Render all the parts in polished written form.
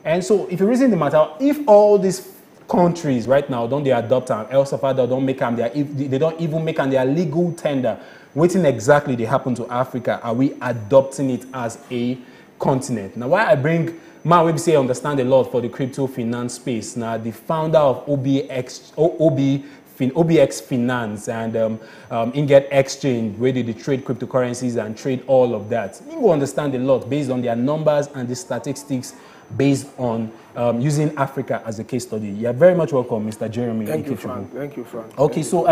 And so if you reason the matter, if all these countries right now don't they adopt them, El Salvador don't make them, they don't even make them their legal tender, waiting exactly they happen to Africa, are we adopting it as a continent? Now why I bring man we say understand a lot for the crypto finance space. Now the founder of OBX Finance and Inget Exchange, where they trade cryptocurrencies and trade all of that. You will understand a lot based on their numbers and the statistics based on using Africa as a case study. You're very much welcome, Mr. Jerome Ikechukwu. Thank you, Frank. Thank you, Frank. Okay, so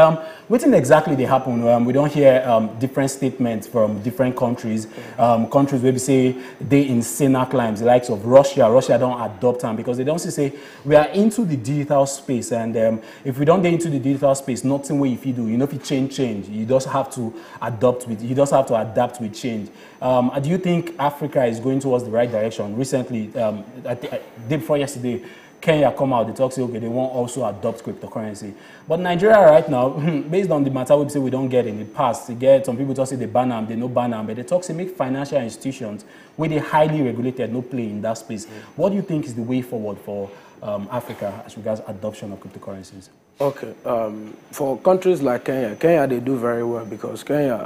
what exactly they happen? We don't hear different statements from different countries. Countries where we say they in Sena climbs, the likes of Russia. Russia don't adopt them because they don't say we are into the digital space, and if we don't get into the digital space, nothing way if you do. You know, if you change, you just have to adopt with. You just have to adapt with change. Do you think Africa is going towards the right direction? Recently, day before yesterday, Kenya come out, they talk, say, okay, they won't also adopt cryptocurrency. But Nigeria right now, based on the matter we say we don't get in the past, they get some people talk say they ban them, they no ban them, but they talk say make financial institutions where they highly regulated, no play in that space. What do you think is the way forward for Africa as regards adoption of cryptocurrencies? Okay, for countries like Kenya they do very well because Kenya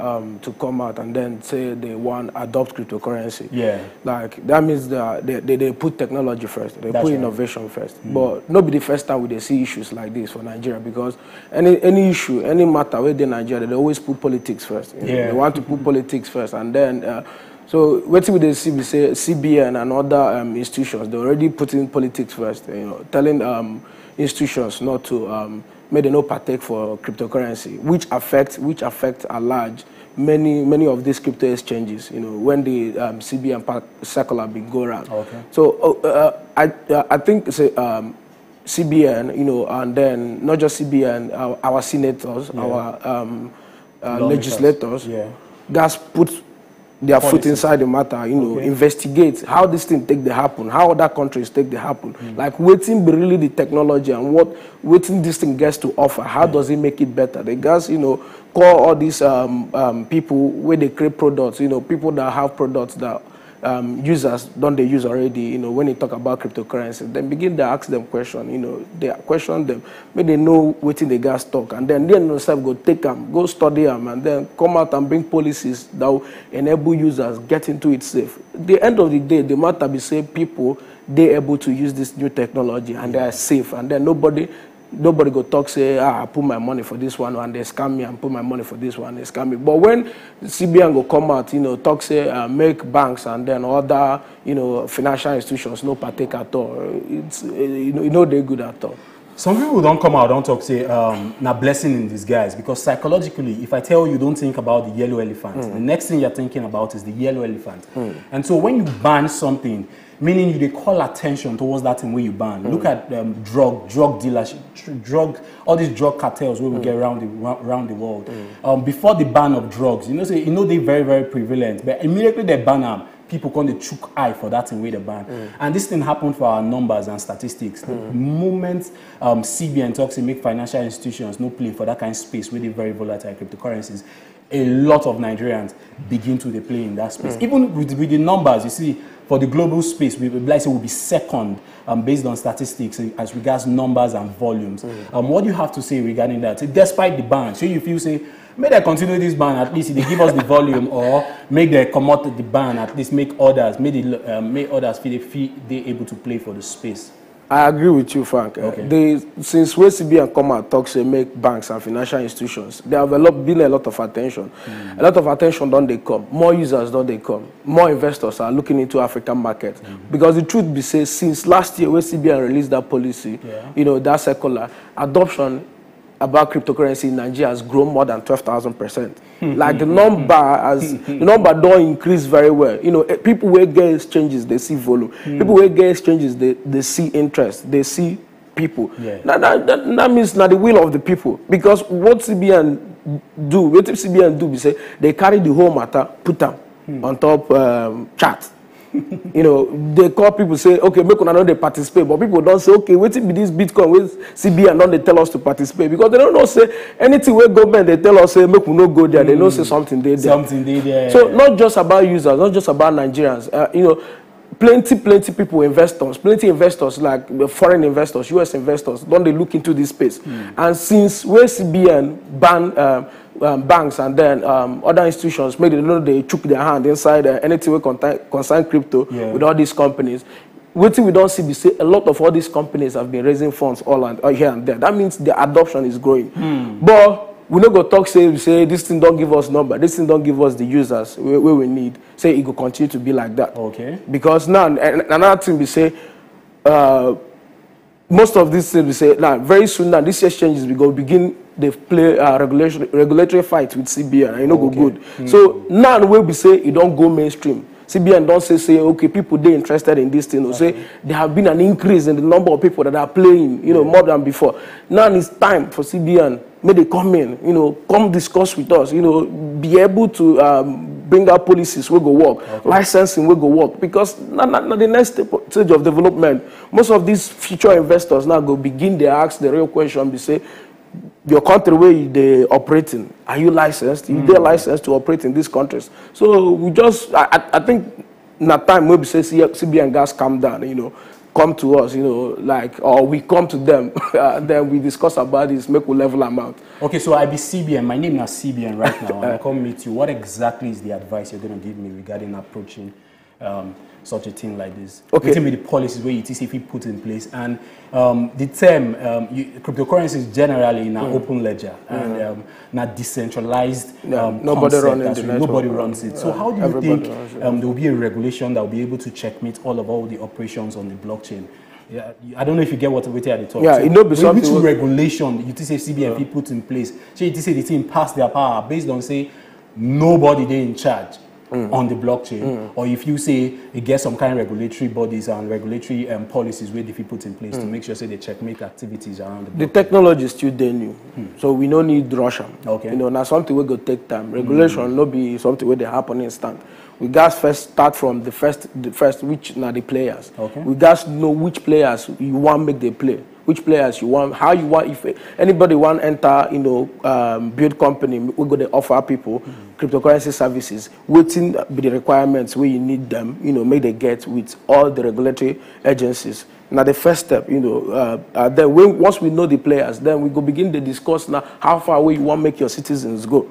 to come out and then say they want adopt cryptocurrency. Yeah, like that means they put technology first, they put innovation first. But not be the first time we see issues like this for Nigeria because any issue, any matter where they Nigeria, they always put politics first. You know, they want to put politics first, and then. So what we see, we say CBN and other institutions, they already put in politics first. You know, telling institutions not to may they not partake for cryptocurrency, which affect a large many of these crypto exchanges. You know, when the CBN circular been go around. Okay. So I think CBN, you know, and then not just CBN, our senators, our legislators, guys put their foot inside the matter, you know, investigate how this thing take the happen, how other countries take the happen. Like waiting be really the technology and what waiting this thing gets to offer, how does it make it better? The guys, you know, call all these people where they create products, you know, people that have products that users don't they use already, you know, when they talk about cryptocurrency, then begin to ask them questions, you know, they question them, maybe they know what the guys talk, and then they themselves go take them, go study them, and then come out and bring policies that will enable users get into it safe. At the end of the day, the matter be say people they able to use this new technology and they are safe, and then nobody go talk say I put my money for this one and they scam me and put my money for this one they scam me. But when CBN go come out, you know, talk say make banks and then other, you know, financial institutions no partake at all. It's you know they're good at all. Some people don't come out, don't talk, say, na blessing in disguise, because psychologically, if I tell you don't think about the yellow elephant, the next thing you're thinking about is the yellow elephant. And so when you ban something, meaning they call attention towards that thing where you ban. Look at drug dealers, all these drug cartels where we get around the world. Before the ban of drugs, you know they're very, very prevalent, but immediately they ban them, people come to chook eye for that thing with the ban. And this thing happened for our numbers and statistics. The moment CBN talks to make financial institutions no play for that kind of space with the very volatile cryptocurrencies, a lot of Nigerians begin to play in that space. Even with the numbers, you see, for the global space, we will be second based on statistics as regards numbers and volumes. What do you have to say regarding that? Despite the ban, so you feel say, may they continue this ban, at least they give us the volume, or make they come out the ban, at least make others, make others feel they able to play for the space. I agree with you, Frank. Since CBN come out talks and make banks and financial institutions, there have been a lot of attention. A lot of attention don't they come. More users don't they come. More investors are looking into African market. Because the truth be said, since last year when CBN released that policy, you know, that circular, adoption about cryptocurrency in Nigeria has grown more than 12,000%. Like the number don't increase very well. You know, people who get exchanges, they see volume. People who get exchanges, they see interest, they see people. That means not the will of the people. Because what CBN do, we say they carry the whole matter, put them on top chat. You know, they call people say, okay, make una know they participate, but people don't say, okay, wait till be this Bitcoin with CBN, don't they tell us to participate, because they don't know say anything where government they tell us say make we no go there, they don't say something they there. Something they there. So not just about users, not just about Nigerians. You know, plenty people, plenty investors like foreign investors, US investors, don't they look into this space? And since where CBN ban banks and then other institutions, maybe they know they took their hand inside anything we concern crypto with all these companies. What we don't see, we say a lot of all these companies have been raising funds all here and there. That means the adoption is growing. But we not go talk say this thing don't give us number, this thing don't give us the users where we need. Say it will continue to be like that. Okay. Because now another thing we say, most of these things we say now very soon now these exchanges we go begin they play regulatory fight with CBN and go good. So now we be say it don't go mainstream. CBN don't say okay, people they interested in this thing. Or say there have been an increase in the number of people that are playing, more than before. Now it's time for CBN. May they come in, come discuss with us, be able to bring out policies will go work, licensing will go work. Because now the next stage of development, most of these future investors now go begin they ask the real question. They say, your country where they operating, are you licensed? You get licensed to operate in these countries. So we just, I think, in a time where we say CBN gas calm down, come to us, or we come to them, then we discuss about this, make a level amount. Okay, so I be CBN. My name is CBN right now, and I come meet you. What exactly is the advice you're going to give me regarding approaching such a thing like this? Okay. Tell me the policies where it is if we put in place, and the term cryptocurrency is generally in an open ledger and not decentralized. Nobody runs it. Nobody runs it. So how do you think there will be a regulation that will be able to checkmate all the operations on the blockchain? Yeah, I don't know if you get what we're talking about. Yeah, it be something. Which regulation you say CBN put in place? So you say the team pass their power based on say nobody they in charge on the blockchain, or if you say you get some kind of regulatory bodies and regulatory policies where they put in place to make sure say they checkmate activities around the blockchain. The technology is still there new, so we don't need rush. Okay, now something will go take time. Regulation no be something where they happen instant. We guys first start from the first which are the players. Okay. We guys know which players you want make they play, which players you want, how you want. If anybody want enter, build company, we go to offer people cryptocurrency services. Waiting be the requirements where you need them, make they get with all the regulatory agencies. Now the first step, then once we know the players, then we go begin to discuss now how far away you want to make your citizens go.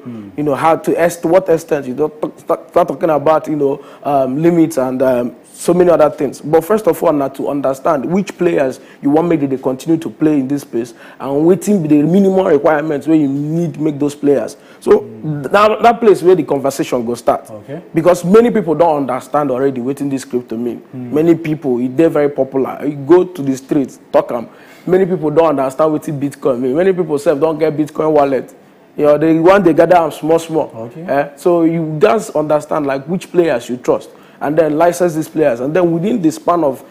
How to what extent you don't start talking about limits and so many other things. But first of all, now to understand which players you want make they continue to play in this space and waiting the minimum requirements where you need to make those players. So that place where the conversation go start. Okay. Because many people don't understand already what this crypto mean. Many people, they're very popular. You go to the streets, talk them. Many people don't understand what Bitcoin mean. Many people say don't get Bitcoin wallet. They want they gather them small. Okay. So you just understand like which players you trust, and then license these players, and then within the span of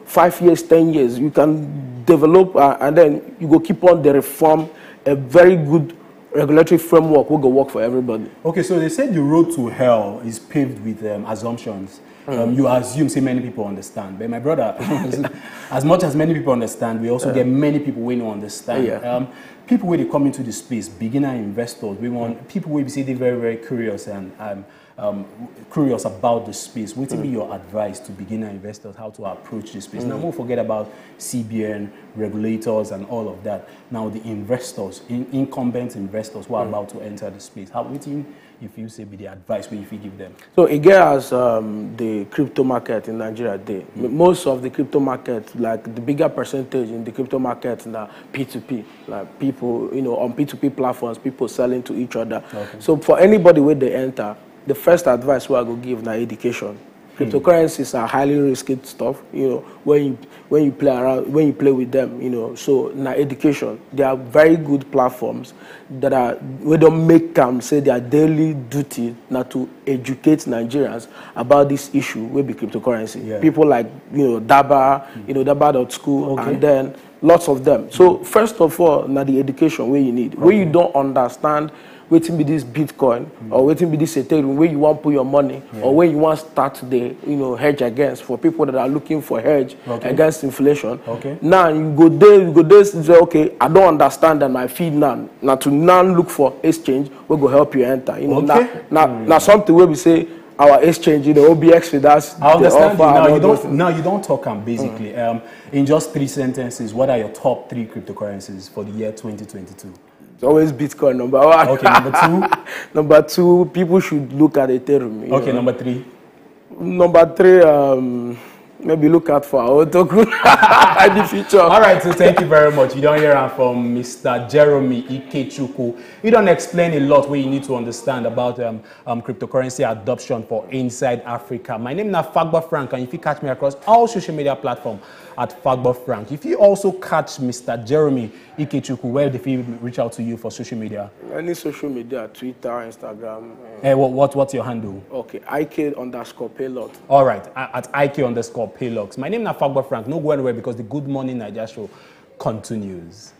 5 years, 10 years, you can develop, and then you go keep on the reform a very good regulatory framework will go work for everybody. Okay, so they said the road to hell is paved with assumptions. You assume, say many people understand, but my brother, as much as many people understand, we also get many people who don't understand. People where they come into the space, beginner investors, we want people where we say they're very, very curious and curious about the space. What would be your advice to beginner investors how to approach this space? Now, don't forget about CBN, regulators, and all of that. Now, the investors, incumbent investors who are about to enter the space, how would you, if you say, be the advice where if you give them? So, again, as the crypto market in Nigeria, most of the crypto market, like the bigger percentage in the crypto market, now P2P, like people, on P2P platforms, people selling to each other. Okay. So, for anybody where they enter, the first advice I go give now education. Cryptocurrencies are highly risky stuff. When you play around, when you play with them, So now education, they are very good platforms that are we don't make them say their daily duty now to educate Nigerians about this issue. Will be cryptocurrency. Yeah. People like Daba, Daba.school, and then lots of them. So first of all, now the education where you need, where you don't understand. Waiting be this Bitcoin or waiting be this Ethereum where you want to put your money or where you want to start the hedge against for people that are looking for hedge against inflation. Okay. Now you go there and say, okay, I don't understand that my fee now. Now to now look for exchange, we go help you enter. Now something where we say our exchange, you know, OBX with us. I understand you. Now you don't talk basically. In just 3 sentences, what are your top 3 cryptocurrencies for the year 2022? It's always Bitcoin, number 1. Okay, number 2? Number 2, people should look at Ethereum. Okay, number 3? Number 3, maybe look out for our token in the future. All right, so thank you very much. You don't hear from Mr. Jerome Ikechukwu. You don't explain a lot where you need to understand about cryptocurrency adoption for inside Africa. My name is Fagbo Frank, and if you catch me across all social media platforms at Fagbo Frank. If you also catch Mr. Jerome Ikechukwu, where do you reach out to you for social media? Any social media, Twitter, Instagram. What's your handle? Okay, IK_Paylog. All right, at IK_Paylog. My name is Fagbo Frank. No go anywhere because the Good Morning Naija show continues.